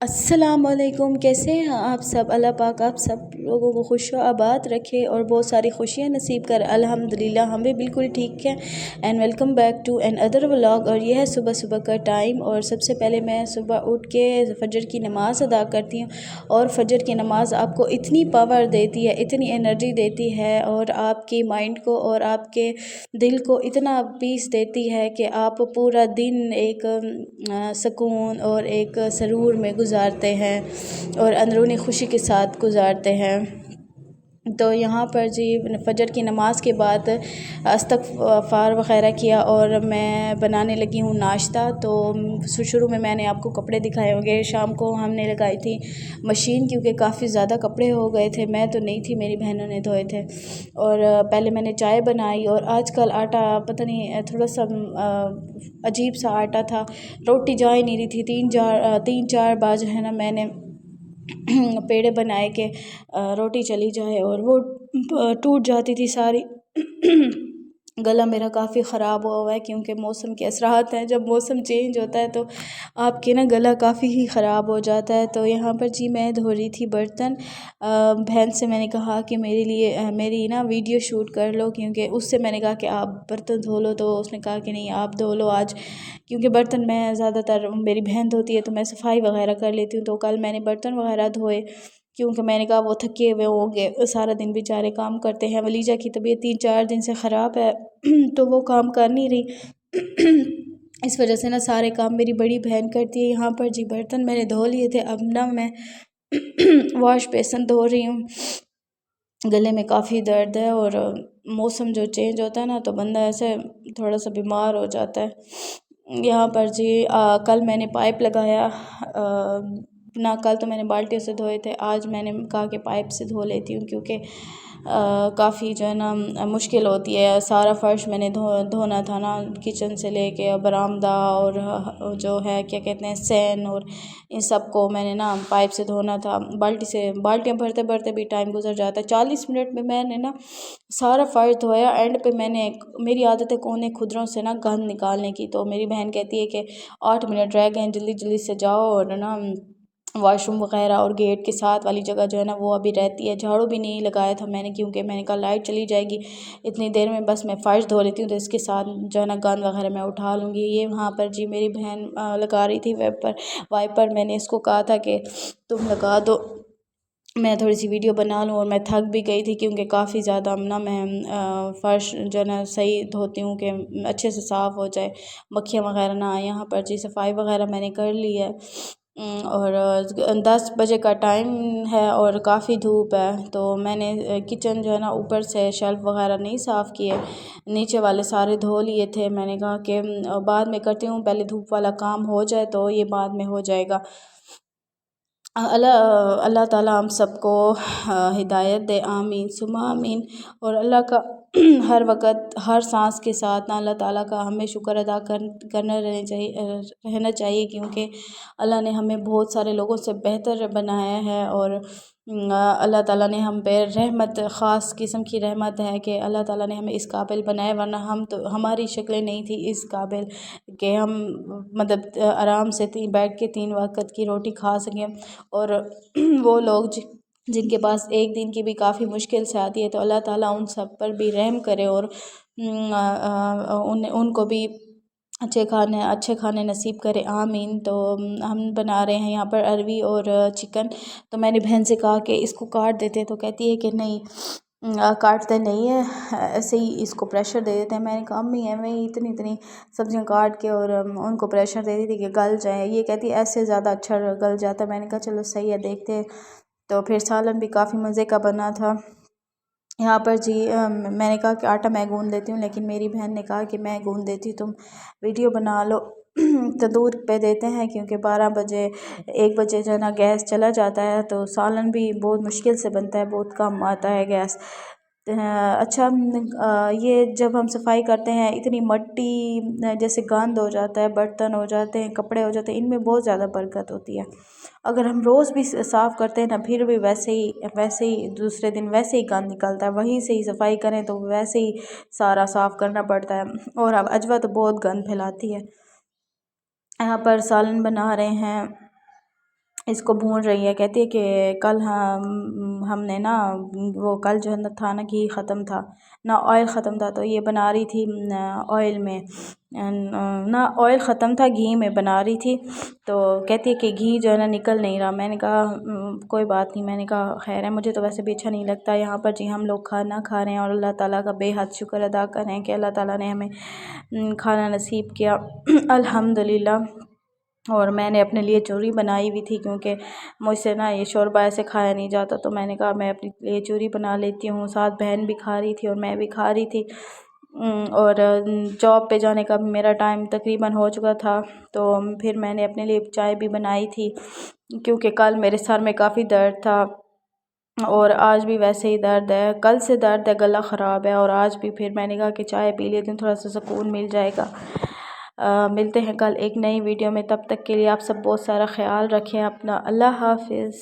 السلام علیکم، کیسے ہیں آپ سب؟ اللہ پاک آپ سب لوگوں کو خوش و آباد رکھے اور بہت ساری خوشیاں نصیب کر۔ الحمدللہ ہم بھی بالکل ٹھیک ہیں۔ And welcome back to another vlog. اور یہ ہے صبح صبح کا ٹائم، اور سب سے پہلے میں صبح اٹھ کے فجر کی نماز ادا کرتی ہوں، اور فجر کی نماز آپ کو اتنی پاور دیتی ہے، اتنی انرجی دیتی ہے، اور آپ کی مائنڈ کو اور آپ کے دل کو اتنا پیس دیتی ہے کہ آپ پورا دن ایک سکون اور ایک سرور میں گزارتے ہیں اور اندرونی خوشی کے ساتھ گزارتے ہیں۔ تو یہاں پر جی فجر کی نماز کے بعد استغفار وغیرہ کیا، اور میں بنانے لگی ہوں ناشتہ۔ تو شروع میں نے آپ کو کپڑے دکھائے ہوں گے، شام کو ہم نے لگائی تھی مشین، کیونکہ کافی زیادہ کپڑے ہو گئے تھے، میں تو نہیں تھی، میری بہنوں نے دھوئے تھے۔ اور پہلے میں نے چائے بنائی، اور آج کل آٹا پتہ نہیں تھوڑا سا عجیب سا آٹا تھا، روٹی جا ہی نہیں رہی تھی۔ تین چار بار جو ہے نا میں نے پیڑے بنائے کہ روٹی چلی جائے، اور وہ ٹوٹ جاتی تھی ساری۔ گلا میرا کافی خراب ہوا ہے، کیونکہ موسم کے اثرات ہیں، جب موسم چینج ہوتا ہے تو آپ کے نا گلا کافی ہی خراب ہو جاتا ہے۔ تو یہاں پر جی میں دھو رہی تھی برتن، بہن سے میں نے کہا کہ میرے لیے میری نا ویڈیو شوٹ کر لو، کیونکہ اس سے میں نے کہا کہ آپ برتن دھو لو، تو اس نے کہا کہ نہیں آپ دھو لو آج، کیونکہ برتن میں زیادہ تر میری بہن دھوتی ہے تو میں صفائی وغیرہ کر لیتی ہوں۔ تو کل میں نے برتن وغیرہ دھوئے، کیونکہ میں نے کہا وہ تھکے ہوئے ہوں گے، سارا دن بیچارے کام کرتے ہیں۔ ولیجہ کی طبیعت 3-4 دن سے خراب ہے تو وہ کام کر نہیں رہی، اس وجہ سے نا سارے کام میری بڑی بہن کرتی ہے۔ یہاں پر جی برتن میں نے دھو لیے تھے، اب نا میں واش بیسن دھو رہی ہوں۔ گلے میں کافی درد ہے، اور موسم جو چینج ہوتا ہے نا تو بندہ ایسے تھوڑا سا بیمار ہو جاتا ہے۔ یہاں پر جی کل میں نے پائپ لگایا، نہ کل تو میں نے بالٹیوں سے دھوئے تھے، آج میں نے کہا کہ پائپ سے دھو لیتی ہوں، کیونکہ کافی جو ہے نا مشکل ہوتی ہے۔ سارا فرش میں نے دھونا تھا نا، کچن سے لے کے برآمدہ، اور جو ہے کیا کہتے ہیں سین، اور ان سب کو میں نے نا پائپ سے دھونا تھا۔ بالٹیاں بھرتے بھرتے بھی ٹائم گزر جاتا ہے۔ 40 منٹ میں نے نا سارا فرش دھویا۔ اینڈ پہ میں نے میری عادت ہے کونے کھدروں سے نا گند نکالنے کی، تو میری بہن کہتی ہے کہ 8 منٹ رہ گئے، جلدی جلدی سے جاؤ، اور نا واش روم وغیرہ اور گیٹ کے ساتھ والی جگہ جو ہے نا وہ ابھی رہتی ہے۔ جھاڑو بھی نہیں لگایا تھا میں نے، کیونکہ میں نے کہا لائٹ چلی جائے گی اتنی دیر میں، بس میں فرش دھو لیتی ہوں تو اس کے ساتھ جو ہے نا گند وغیرہ میں اٹھا لوں گی۔ یہ وہاں پر جی میری بہن لگا رہی تھی وائپر، میں نے اس کو کہا تھا کہ تم لگا دو، میں تھوڑی سی ویڈیو بنا لوں، اور میں تھک بھی گئی تھی، کیونکہ کافی زیادہ نا میں فرش جو ہے نا صحیح دھوتی ہوں کہ اچھے سے صاف ہو جائے، مکھیاں وغیرہ نہ آئیں۔ یہاں پر جی صفائی وغیرہ میں نے کر لی ہے، اور 10 بجے کا ٹائم ہے اور کافی دھوپ ہے، تو میں نے کچن جو ہے نا اوپر سے شیلف وغیرہ نہیں صاف کیے، نیچے والے سارے دھو لیے تھے۔ میں نے کہا کہ بعد میں کرتی ہوں، پہلے دھوپ والا کام ہو جائے تو یہ بعد میں ہو جائے گا۔ اللہ تعالیٰ ہم سب کو ہدایت دے، آمین ثم آمین۔ اور اللہ کا ہر وقت ہر سانس کے ساتھ نا اللہ تعالیٰ کا ہمیں شکر ادا رہنا چاہیے، کیونکہ اللہ نے ہمیں بہت سارے لوگوں سے بہتر بنایا ہے، اور اللہ تعالیٰ نے ہم پہ رحمت، خاص قسم کی رحمت ہے کہ اللہ تعالیٰ نے ہمیں اس قابل بنایا، ورنہ ہماری شکلیں نہیں تھی اس قابل کہ ہم مطلب آرام سے بیٹھ کے 3 وقت کی روٹی کھا سکیں۔ اور وہ لوگ جن کے پاس ایک دن کی بھی کافی مشکل سے آتی ہے، تو اللہ تعالیٰ ان سب پر بھی رحم کرے، اور ان کو بھی اچھے کھانے نصیب کرے، آمین۔ تو ہم بنا رہے ہیں یہاں پر اروی اور چکن، تو میں نے بہن سے کہا کہ اس کو کاٹ دیتے، تو کہتی ہے کہ نہیں کاٹتے نہیں ہیں، ایسے ہی اس کو پریشر دے دیتے ہیں۔ میں نے کہا امی ہے میں اتنی سبزیاں کاٹ کے اور ان کو پریشر دے دی تھی کہ گل جائیں، یہ کہتی ایسے زیادہ اچھا گل جاتا ہے۔ میں نے کہا چلو صحیح ہے دیکھتے ہیں۔ تو پھر سالن بھی کافی مزے کا بنا تھا۔ یہاں پر جی میں نے کہا کہ آٹا میں گوندھ دیتی ہوں، لیکن میری بہن نے کہا کہ میں گوندھ دیتی ہوں، تم ویڈیو بنا لو۔ تندور پہ دیتے ہیں، کیونکہ 12 بجے 1 بجے جو ہے نا گیس چلا جاتا ہے، تو سالن بھی بہت مشکل سے بنتا ہے، بہت کم آتا ہے گیس۔ اچھا یہ جب ہم صفائی کرتے ہیں اتنی مٹی جیسے گند ہو جاتا ہے، برتن ہو جاتے ہیں، کپڑے ہو جاتے ہیں، ان میں بہت زیادہ برکت ہوتی ہے۔ اگر ہم روز بھی صاف کرتے ہیں نا، پھر بھی ویسے ہی دوسرے دن ویسے ہی گند نکلتا ہے، وہیں سے ہی صفائی کریں تو ویسے ہی سارا صاف کرنا پڑتا ہے، اور اب اجوا تو بہت گند پھیلاتی ہے۔ یہاں پر سالن بنا رہے ہیں، اس کو بھون رہی ہے. کہتی ہے کہ کل ہم نے نا وہ کل جو ہے تھا نا گھی ختم تھا نا آئل ختم تھا، تو یہ بنا رہی تھی آئل میں نا آئل ختم تھا گھی میں بنا رہی تھی. تو کہتی ہے کہ گھی جو ہے نا نکل نہیں رہا. میں نے کہا کوئی بات نہیں. میں نے کہا خیر ہے، مجھے تو ویسے بھی اچھا نہیں لگتا یہاں پر جی ہم لوگ کھانا کھا رہے ہیں اور اللہ تعالیٰ کا بے حد شکر ادا کر رہے ہیں کہ اللہ تعالیٰ نے ہمیں کھانا نصیب کیا الحمدللہ. اور میں نے اپنے لیے چوری بنائی ہوئی تھی کیونکہ مجھ سے نا یہ شوربہ ایسے کھایا نہیں جاتا، تو میں نے کہا میں اپنے لیے چوری بنا لیتی ہوں. ساتھ بہن بھی کھا رہی تھی اور میں بھی کھا رہی تھی. اور جاب پہ جانے کا میرا ٹائم تقریباً ہو چکا تھا، تو پھر میں نے اپنے لیے چائے بھی بنائی تھی کیونکہ کل میرے سر میں کافی درد تھا اور آج بھی ویسے ہی درد ہے. کل سے درد ہے، گلا خراب ہے، اور آج بھی پھر میں نے کہا کہ چائے پی لیتی ہوں، تھوڑا سا سکون مل جائے گا. ملتے ہیں کل ایک نئی ویڈیو میں. تب تک کے لیے آپ سب بہت سارا خیال رکھیں اپنا. اللہ حافظ.